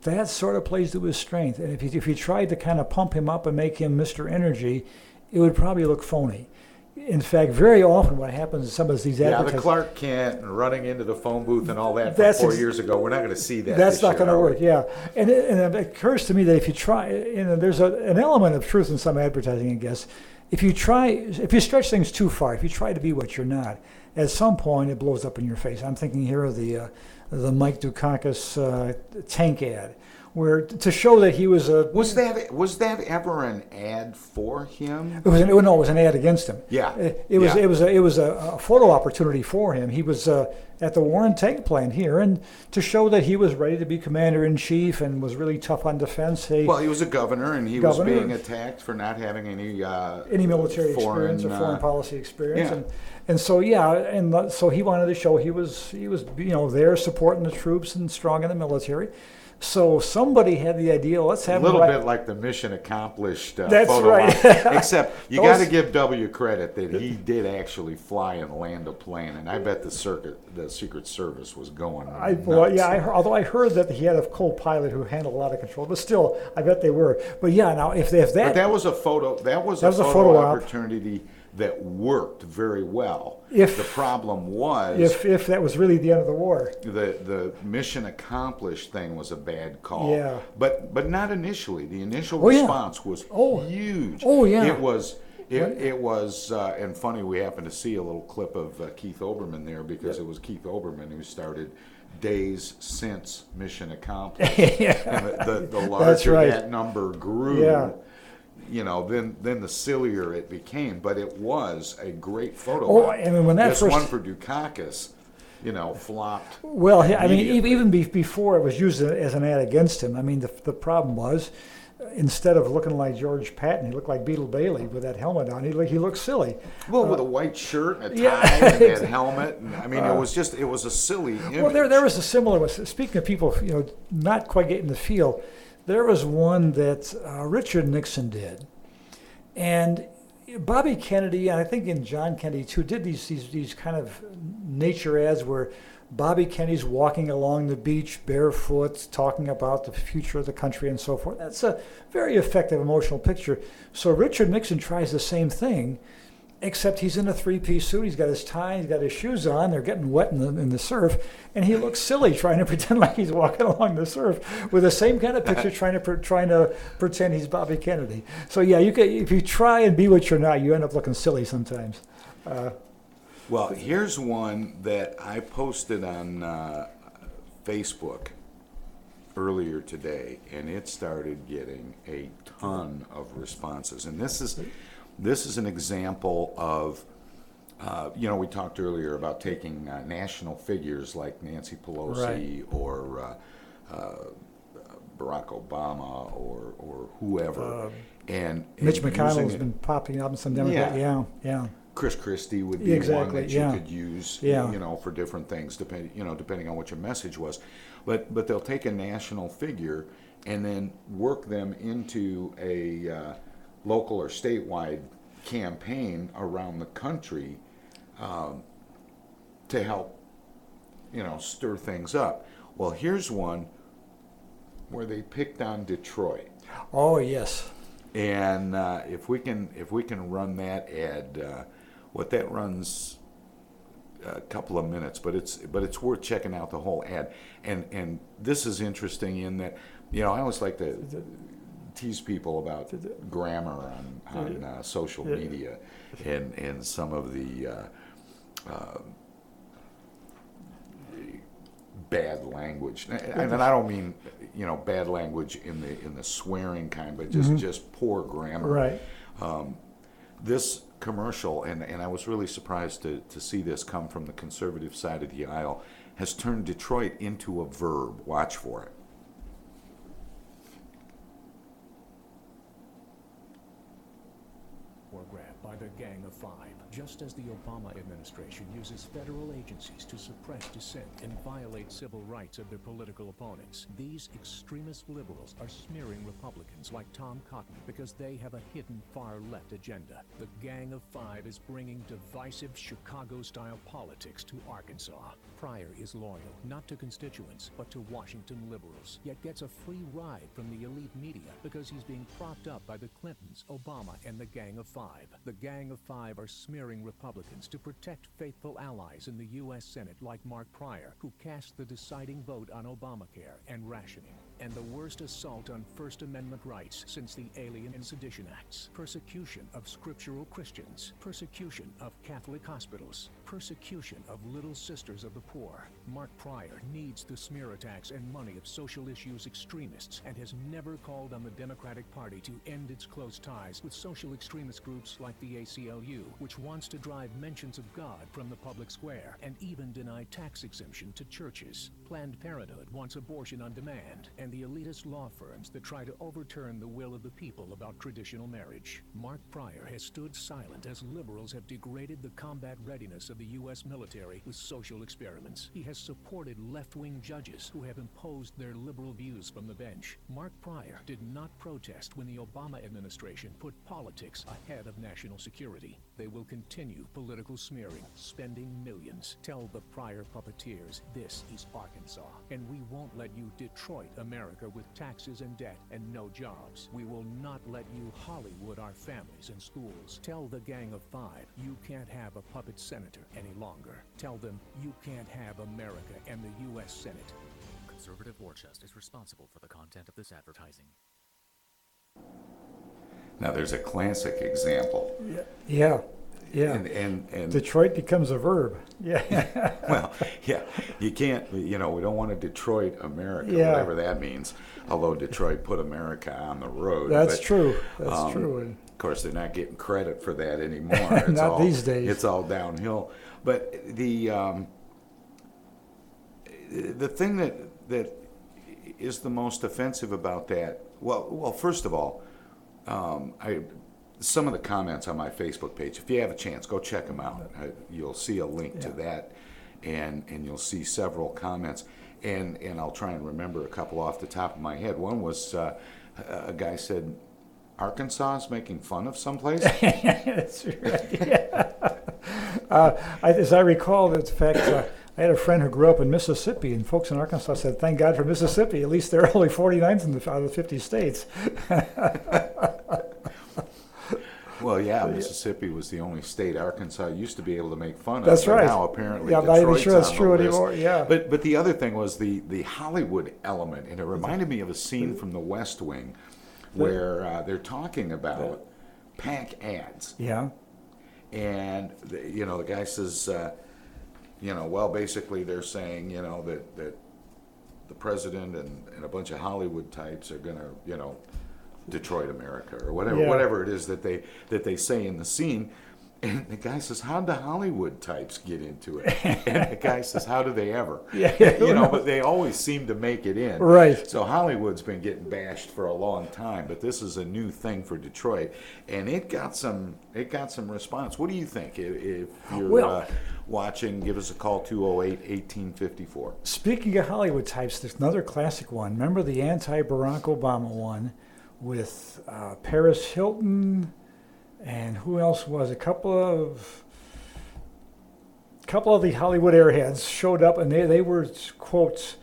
That sort of plays to his strength. And if you tried to kind of pump him up and make him Mr. Energy, it would probably look phony. In fact, very often what happens in some of these advertisements... the Clark Kent and running into the phone booth and all that from 4 years ago, we're not going to see that. That's not going to work, And it occurs to me that if you try, there's an element of truth in some advertising, I guess. If you stretch things too far, if you try to be what you're not, at some point it blows up in your face. I'm thinking here of the Mike Dukakis tank ad. where to show that he was a. Was that ever an ad for him? It was it was an ad against him. Yeah. It was a photo opportunity for him. He was at the Warren tank plant here, and to show that he was ready to be commander in chief and was really tough on defense. Well, he was a governor, and he was being attacked for not having any military experience or foreign policy experience, yeah. and so so he wanted to show he was there supporting the troops and strong in the military. So somebody had the idea, let's have a little bit like the mission accomplished That's photo right. Except you got to give W credit that he did actually fly and land a plane, and I bet the Secret Service was going nuts. Although I heard that he had a co-pilot who handled a lot of control, but still, I bet they were. But yeah, now if that. But that was a photo. That was a photo opportunity that worked very well. The problem was if that was really the end of the war. The mission accomplished thing was a bad call. Yeah. But not initially. The initial response was huge. Oh yeah. It was. And funny, we happened to see a little clip of Keith Olbermann there because it was Keith Olbermann who started Days Since Mission Accomplished. And the larger that number grew, then the sillier it became. But it was a great photo. Oh, I mean, when that this first one for Dukakis, flopped. Well, I mean, even before it was used as an ad against him. I mean, the problem was, instead of looking like George Patton, he looked like Beetle Bailey with that helmet on. He looked silly. Well, with a white shirt and a tie and that helmet. And, I mean, it was a silly image. Well, there was a similar one. Speaking of people, not quite getting the feel, there was one that Richard Nixon did. And Bobby Kennedy, and I think in John Kennedy too, did these kind of nature ads where Bobby Kennedy's walking along the beach barefoot, talking about the future of the country and so forth. That's a very effective emotional picture. So Richard Nixon tries the same thing, except he's in a three-piece suit. He's got his tie, he's got his shoes on. They're getting wet in the surf, and he looks silly trying to pretend like he's walking along the surf with the same kind of picture, trying to pretend he's Bobby Kennedy. So yeah, if you try and be what you're not, you end up looking silly sometimes. Well, here's one that I posted on Facebook earlier today, and it started getting a ton of responses. And this is an example of, we talked earlier about taking national figures like Nancy Pelosi or Barack Obama or whoever, and Mitch McConnell's it, been popping up in some Democrat. Yeah. Chris Christie would be one that you could use, for different things, depending on what your message was. But they'll take a national figure and then work them into a local or statewide campaign around the country to help, stir things up. Well, here's one where they picked on Detroit. Oh yes. And if we can run that ad. What that runs a couple of minutes, but it's worth checking out the whole ad. And this is interesting in that I always like to tease people about grammar on social media and some of the bad language. And I don't mean bad language in the swearing kind, but just poor grammar. Right. This commercial, and I was really surprised to see this come from the conservative side of the aisle, has turned Detroit into a verb. Watch for it. Grabbed by the Gang of Five. Just as the Obama administration uses federal agencies to suppress dissent and violate civil rights of their political opponents, these extremist liberals are smearing Republicans like Tom Cotton because they have a hidden far-left agenda. The Gang of Five is bringing divisive Chicago-style politics to Arkansas. Pryor is loyal, not to constituents, but to Washington liberals, yet gets a free ride from the elite media because he's being propped up by the Clintons, Obama, and the Gang of Five. The Gang of Five are smearing Republicans to protect faithful allies in the U.S. Senate like Mark Pryor, who cast the deciding vote on Obamacare and rationing. and the worst assault on First Amendment rights since the Alien and Sedition Acts. Persecution of scriptural Christians. Persecution of Catholic hospitals. Persecution of Little Sisters of the Poor. Mark Pryor needs the smear attacks and money of social issues extremists and has never called on the Democratic Party to end its close ties with social extremist groups like the ACLU, which wants to drive mentions of God from the public square and even deny tax exemption to churches. Planned Parenthood wants abortion on demand, and the elitist law firms that try to overturn the will of the people about traditional marriage. Mark Pryor has stood silent as liberals have degraded the combat readiness of the U.S. military with social experiments. He has supported left-wing judges who have imposed their liberal views from the bench. Mark Pryor did not protest when the Obama administration put politics ahead of national security. They will continue political smearing, spending millions. Tell the Pryor puppeteers this is Arkansas, and we won't let you Detroit America with taxes and debt and no jobs. We will not let you Hollywood our families and schools. Tell the Gang of Five you can't have a puppet senator any longer. Tell them you can't have America and the U.S. Senate. Conservative War Chest is responsible for the content of this advertising. Now there's a classic example. Yeah. And Detroit becomes a verb. Yeah. Well, yeah, you can't, we don't want to Detroit America, whatever that means. Although Detroit put America on the road. That's true. That's true. Of course, they're not getting credit for that anymore. It's not these days. It's all downhill. But the thing that is the most offensive about that, well, first of all, some of the comments on my Facebook page, if you have a chance, go check them out. You'll see a link to that, and you'll see several comments. And I'll try and remember a couple off the top of my head. One was a guy said, Arkansas is making fun of someplace? That's right. Yeah. As I recall, in fact, I had a friend who grew up in Mississippi, and folks in Arkansas said, thank God for Mississippi. At least there are only 49th out of the 50 states. Well, yeah, Mississippi was the only state Arkansas used to be able to make fun of. That's right. Now apparently I'm not even Detroit's sure that's on the true list. anymore. Yeah. But the other thing was the Hollywood element, and it reminded me of a scene from The West Wing where they're talking about PAC ads. Yeah. And the guy says, well, basically they're saying, that the president and a bunch of Hollywood types are going to, Detroit America or whatever it is that they say in the scene. And the guy says, how'd the Hollywood types get into it? And the guy says, how do they ever? But they always seem to make it in. Right. So Hollywood's been getting bashed for a long time, but this is a new thing for Detroit, and it got some response. What do you think? If you're watching, give us a call, 208-1854. Speaking of Hollywood types, there's another classic one. Remember the anti-Barack Obama one with Paris Hilton? And who else was? A couple of the Hollywood airheads showed up, and they were, quote,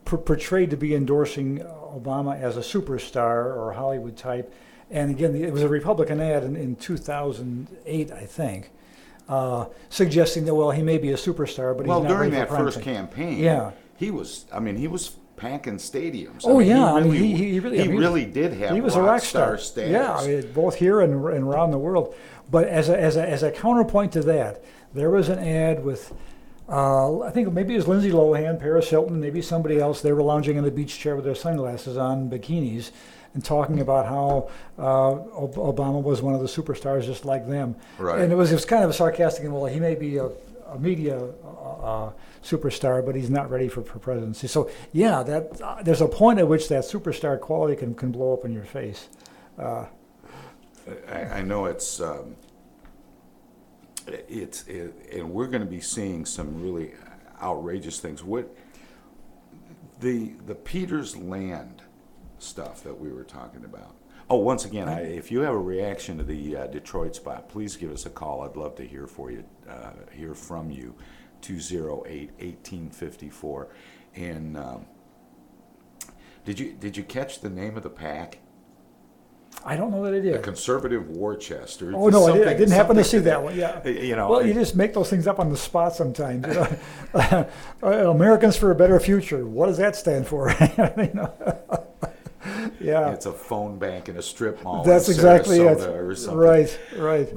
portrayed to be endorsing Obama as a superstar or a Hollywood type. And again, it was a Republican ad in 2008, I think, suggesting that, he may be a superstar, but he's not during ready that for first prime time. campaign, he was packing stadiums. Oh, he really did have he was a rock star star. status. Yeah, both here and around the world. But as a counterpoint to that, there was an ad with, I think maybe it was Lindsay Lohan, Paris Hilton, maybe somebody else. They were lounging in the beach chair with their sunglasses on, bikinis, and talking about how Obama was one of the superstars just like them. Right. And it was kind of sarcastic, and he may be a media superstar, but he's not ready for presidency. So there's a point at which that superstar quality can blow up in your face. I know it's and we're going to be seeing some really outrageous things. What the Peters Land stuff that we were talking about. Oh, once again, if you have a reaction to the Detroit spot, please give us a call. I'd love to hear from you. 208-1854. And did you catch the name of the PAC? I don't know that I did. The conservative war chest. Or Oh no, I didn't happen to see that one. Yeah, you know. Well, you just make those things up on the spot sometimes. You know? Americans for a Better Future. What does that stand for? You know? Yeah, it's a phone bank in a strip mall. That's in exactly it. Or something. Right.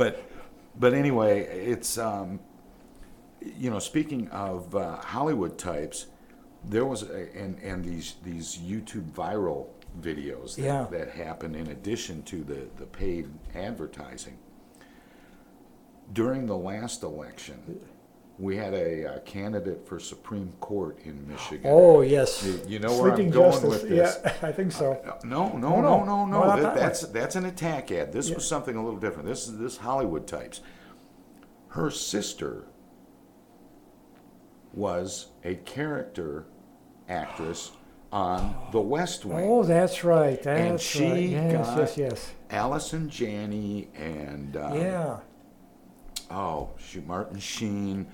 But anyway, it's you know, speaking of Hollywood types, there was and these YouTube viral videos that happen in addition to the paid advertising. During the last election, we had a candidate for Supreme Court in Michigan. Oh yes, you know where I'm going with this? Yeah, I think so. No. That's an attack ad. This was something a little different. This Hollywood types. Her sister was a character actress on The West Wing. Oh, that's right. And she got yes. Allison Janney and Martin Sheen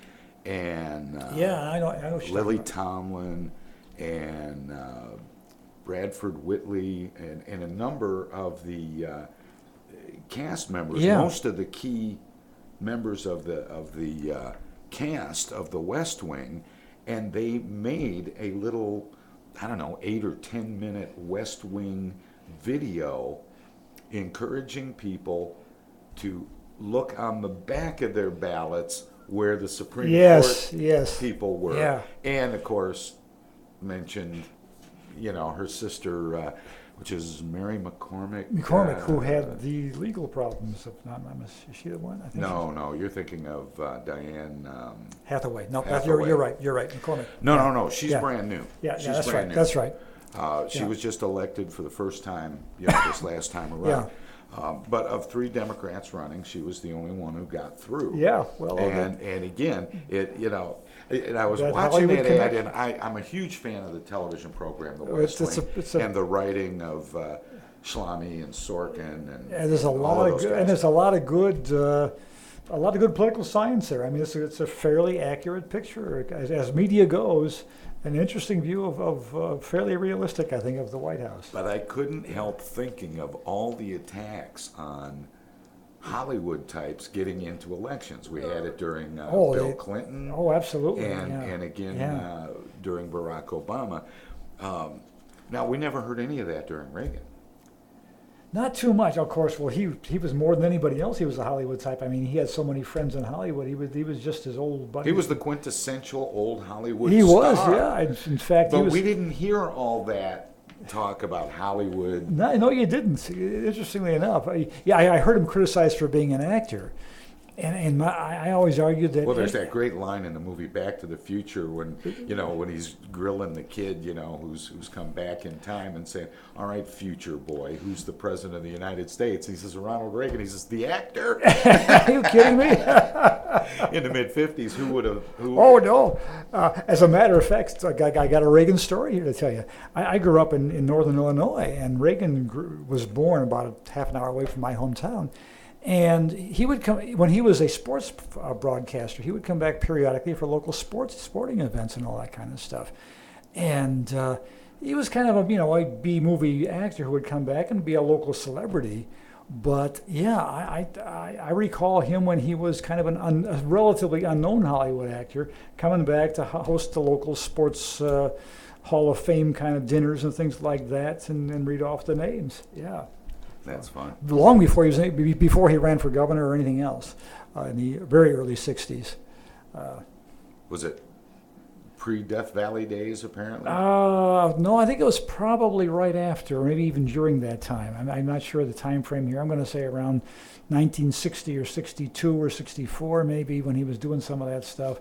and I know Lily Tomlin and Bradford Whitley and a number of the cast members. Most of the key members of the cast of The West Wing, and they made a little, I don't know, 8 or 10 minute West Wing video encouraging people to look on the back of their ballots where the Supreme Court people were. Yeah. And of course mentioned, you know, her sister, which is Mary McCormick. McCormick, who had the legal problems of is she the one? I think no, you're thinking of Diane Hathaway. No, Hathaway. You're right, McCormick. No, she's brand new. Yeah, she's that's brand right. new. That's right. She was just elected for the first time, you know, this last time around. But of 3 Democrats running, she was the only one who got through. Yeah, well, and again, you know, and I was that watching Hollywood that ad, and I'm a huge fan of the television program, The West Wing, and the writing of Schlamy and Sorkin, and there's a lot of good, and there's a lot of good political science there. I mean, it's a fairly accurate picture as media goes. An interesting view of fairly realistic, I think, of the White House. But I couldn't help thinking of all the attacks on Hollywood types getting into elections. We had it during Bill Clinton. Oh, absolutely. And again during Barack Obama. Now, we never heard any of that during Reagan. Not too much, of course. Well, he was more than anybody else. He was a Hollywood type. I mean, he had so many friends in Hollywood. He was just his old buddy. He was the quintessential old Hollywood star. He was, yeah. In fact, but we didn't hear all that talk about Hollywood. No, you didn't. Interestingly enough, I heard him criticized for being an actor. And I always argued that. Well, there's that great line in the movie Back to the Future when he's grilling the kid, who's come back in time and saying, "All right, future boy, who's the president of the United States?" He says, "Ronald Reagan." He says, "The actor." Are you kidding me? In the mid-50s, who would have? Oh no! As a matter of fact, I got a Reagan story here to tell you. I grew up in northern Illinois, and Reagan was born about a half an hour away from my hometown. And he would come when he was a sports broadcaster. He would come back periodically for local sporting events and all that kind of stuff. And he was kind of a B-movie actor who would come back and be a local celebrity. But yeah, I recall him when he was kind of a relatively unknown Hollywood actor coming back to host the local sports Hall of Fame kind of dinners and things like that, and read off the names. Yeah. That's fun. Long before he ran for governor or anything else, in the very early '60s. Was it pre-Death Valley days, apparently? No, I think it was probably right after, or maybe even during that time. I'm not sure of the time frame here. I'm going to say around 1960 or 62 or 64, maybe, when he was doing some of that stuff.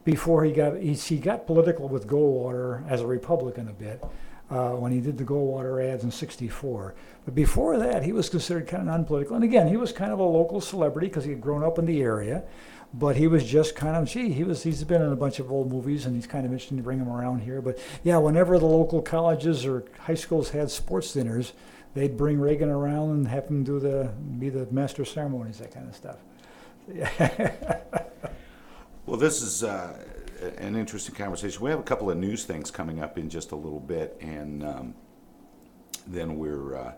Before he got political with Goldwater as a Republican a bit. When he did the Goldwater ads in '64. But before that, he was considered kind of non-political. And again, he was kind of a local celebrity because he had grown up in the area. But he was just kind of, he's been in a bunch of old movies, and he's kind of interesting to bring him around here. But yeah, whenever the local colleges or high schools had sports dinners, they'd bring Reagan around and have him be the master of ceremonies, that kind of stuff. Yeah. Well, this is an interesting conversation. We have a couple of news things coming up in just a little bit, and then we're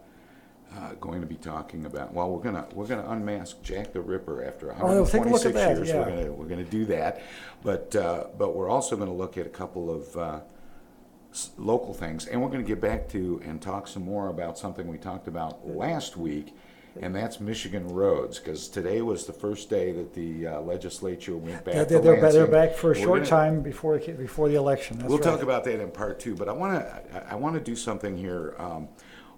going to be talking about. Well, we're gonna unmask Jack the Ripper after Oh, take a look 126 at that, years. yeah. We're gonna do that, but we're also going to look at a couple of local things, and we're going to get back to and talk some more about something we talked about last week, and that's Michigan roads, because today was the first day that the legislature went back to They're Lansing. back for a short time before the election. That's We'll right. talk about that in part two, but I want to do something here.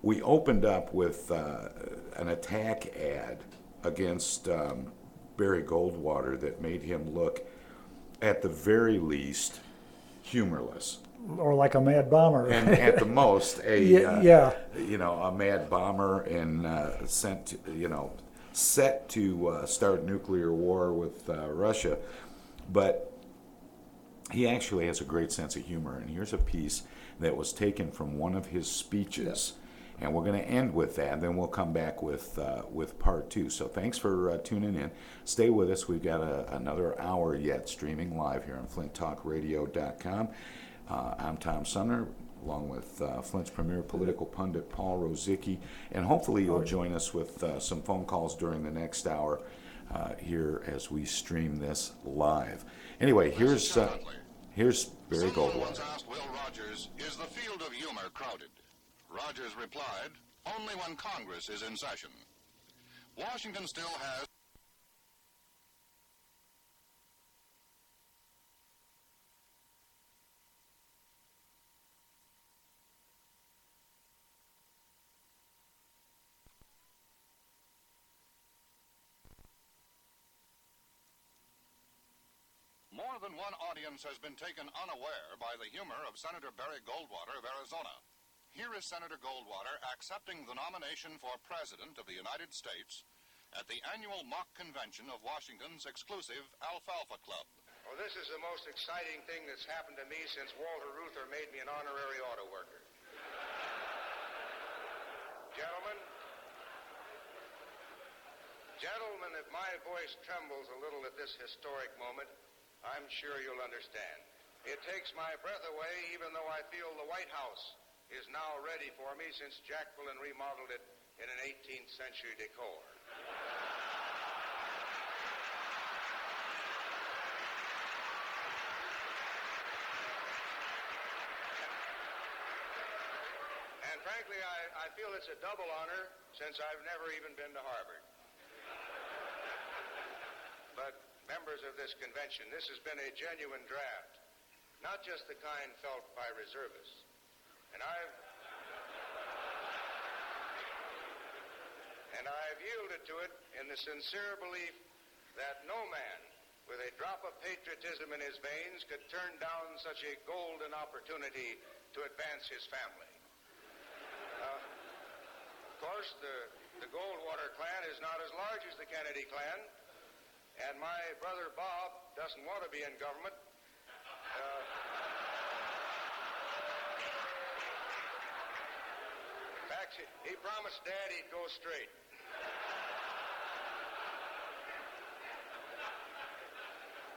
We opened up with an attack ad against Barry Goldwater that made him look, at the very least, humorless. Or like a mad bomber. And at the most, a mad bomber and set to start nuclear war with Russia. But he actually has a great sense of humor. And here's a piece that was taken from one of his speeches. And we're going to end with that, and then we'll come back with part two. So thanks for tuning in. Stay with us. We've got another hour yet streaming live here on FlintTalkRadio.com. I'm Tom Sumner, along with Flint's premier political pundit, Paul Rosicki. And hopefully you'll join us with some phone calls during the next hour here as we stream this live. Anyway, here's Barry Goldwater. Once asked Will Rogers, is the field of humor crowded? Rogers replied, only when Congress is in session. Washington still has... More than one audience has been taken unaware by the humor of Senator Barry Goldwater of Arizona. Here is Senator Goldwater accepting the nomination for President of the United States at the annual mock convention of Washington's exclusive Alfalfa Club. Well, this is the most exciting thing that's happened to me since Walter Reuther made me an honorary auto worker. Gentlemen, if my voice trembles a little at this historic moment, I'm sure you'll understand. It takes my breath away, even though I feel the White House is now ready for me since Jacqueline remodeled it in an 18th century decor. And frankly, I feel it's a double honor since I've never even been to Harvard. But members of this convention, this has been a genuine draft, not just the kind felt by reservists. And I've yielded to it in the sincere belief that no man with a drop of patriotism in his veins could turn down such a golden opportunity to advance his family. Of course, the Goldwater clan is not as large as the Kennedy clan, and my brother Bob doesn't want to be in government. In fact, he promised Dad he'd go straight.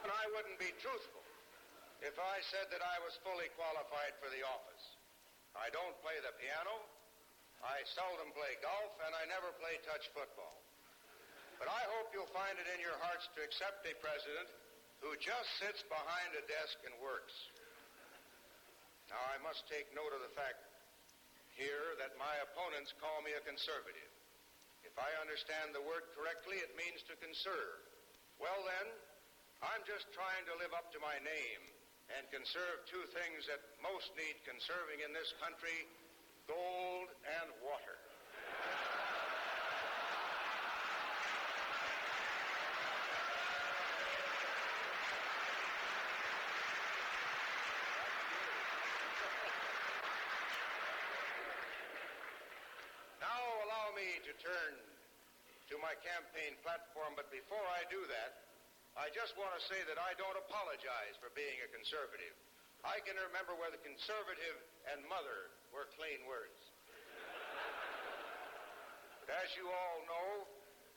And I wouldn't be truthful if I said that I was fully qualified for the office. I don't play the piano, I seldom play golf, and I never play touch football. But I hope you'll find it in your hearts to accept a president who just sits behind a desk and works. Now, I must take note of the fact here that my opponents call me a conservative. If I understand the word correctly, it means to conserve. Well then, I'm just trying to live up to my name and conserve two things that most need conserving in this country: gold and water. Now allow me to turn to my campaign platform, but before I do that, I just want to say that I don't apologize for being a conservative. I can remember where the conservative and mother were clean words. But as you all know,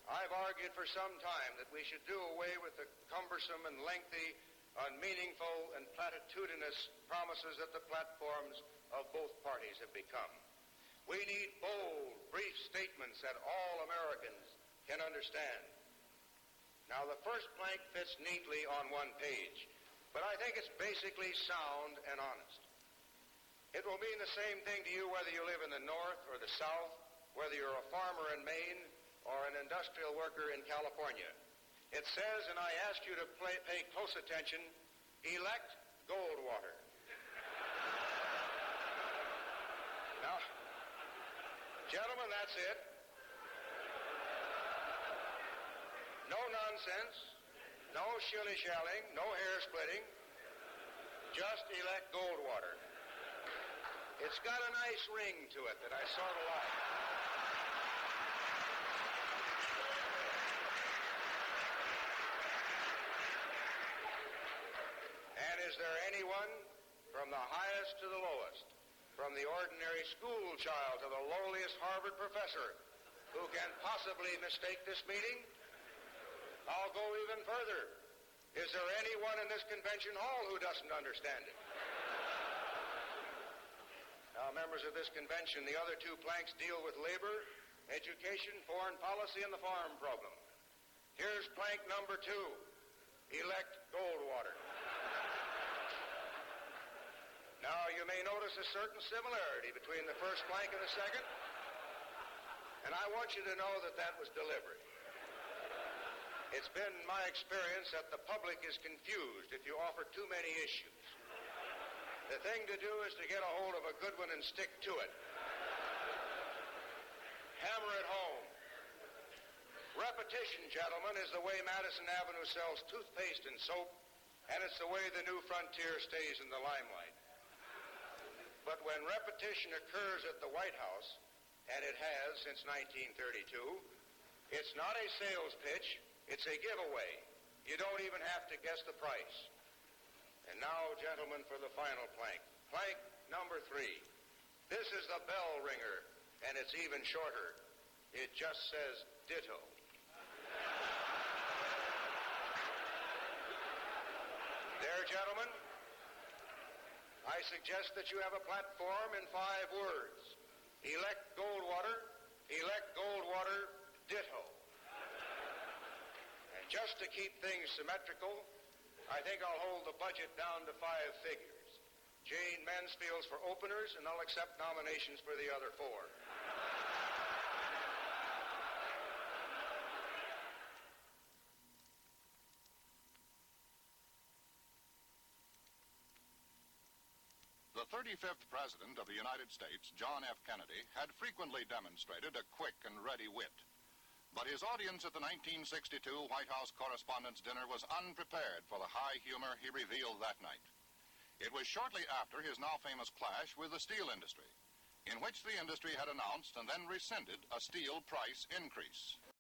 I've argued for some time that we should do away with the cumbersome and lengthy, unmeaningful and platitudinous promises that the platforms of both parties have become. We need bold, brief statements that all Americans can understand. Now, the first plank fits neatly on one page, but I think it's basically sound and honest. It will mean the same thing to you whether you live in the North or the South, whether you're a farmer in Maine or an industrial worker in California. It says, and I ask you to pay close attention, elect Goldwater. Now, gentlemen, that's it. No nonsense, no shilly-shallying, no hair-splitting. Just elect Goldwater. It's got a nice ring to it that I sort of like. And is there anyone, from the highest to the lowest, from the ordinary school child to the lowliest Harvard professor, who can possibly mistake this meeting? I'll go even further. Is there anyone in this convention hall who doesn't understand it? Now, members of this convention, the other two planks deal with labor, education, foreign policy, and the farm problem. Here's plank number 2, elect Goldwater. Now, you may notice a certain similarity between the first plank and the second, and I want you to know that that was deliberate. It's been my experience that the public is confused if you offer too many issues. The thing to do is to get a hold of a good one and stick to it. Hammer it home. Repetition, gentlemen, is the way Madison Avenue sells toothpaste and soap, and it's the way the new frontier stays in the limelight. But when repetition occurs at the White House, and it has since 1932, it's not a sales pitch, it's a giveaway. You don't even have to guess the price. And now, gentlemen, for the final plank. Plank number 3. This is the bell ringer, and it's even shorter. It just says ditto. There, gentlemen, I suggest that you have a platform in 5 words. Elect Goldwater, ditto. And just to keep things symmetrical, I think I'll hold the budget down to 5 figures. Jane Mansfield's for openers, and I'll accept nominations for the other 4. The 35th President of the United States, John F. Kennedy, had frequently demonstrated a quick and ready wit. But his audience at the 1962 White House Correspondents' Dinner was unprepared for the high humor he revealed that night. It was shortly after his now famous clash with the steel industry, in which the industry had announced and then rescinded a steel price increase.